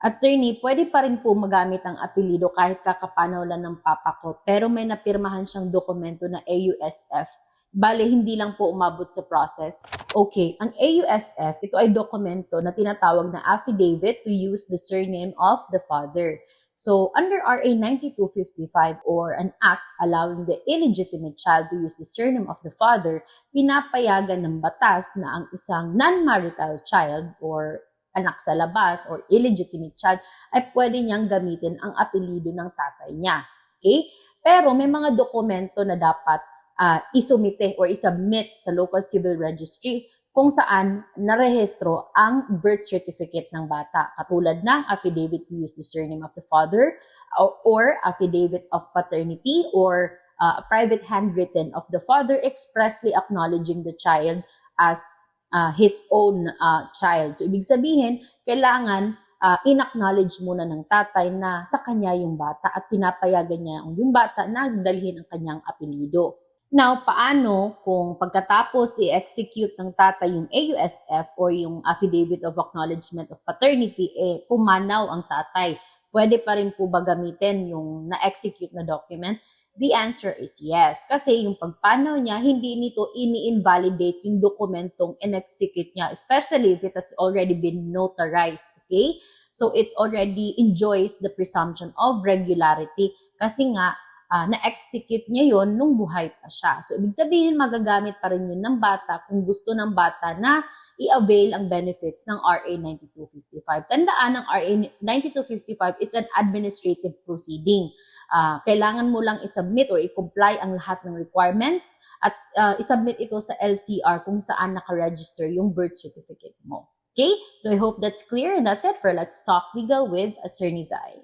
Attorney, pwede pa rin po magamit ang apelido kahit kakapanaw lang ng papa ko, pero may napirmahan siyang dokumento na AUSF. Bale, hindi lang po umabot sa process. Okay, ang AUSF, ito ay dokumento na tinatawag na affidavit to use the surname of the father. So, under RA 9255 or an act allowing the illegitimate child to use the surname of the father, pinapayagan ng batas na ang isang non-marital child or anak sa labas or illegitimate child ay pwede niyang gamitin ang apelido ng tatay niya. Okay? Pero may mga dokumento na dapat isumite or isubmit sa local civil registry kung saan narehistro ang birth certificate ng bata. Katulad ng affidavit to use the surname of the father or affidavit of paternity or private handwritten of the father expressly acknowledging the child as his own child. So, ibig sabihin, kailangan in-acknowledge muna ng tatay na sa kanya yung bata at pinapayagan niya yung bata na dalhin ang kanyang apelido. Now, paano kung pagkatapos i-execute ng tatay yung AUSF or yung Affidavit of Acknowledgement of Paternity, pumanaw ang tatay? Pwede pa rin po ba gamitin yung na-execute na document? The answer is yes. Kasi yung pagpanaw niya, hindi nito ini-invalidate yung dokumentong in-execute niya, especially if it has already been notarized. Okay? So it already enjoys the presumption of regularity kasi nga, na-execute niya yon nung buhay pa siya. So ibig sabihin, magagamit pa rin yun ng bata kung gusto ng bata na i-avail ang benefits ng RA 9255. Tandaan ng RA 9255, it's an administrative proceeding. Kailangan mo lang isubmit o i-comply ang lahat ng requirements at isubmit ito sa LCR kung saan nakaregister yung birth certificate mo. Okay? So I hope that's clear and that's it for Let's Talk Legal with Attorney Zai.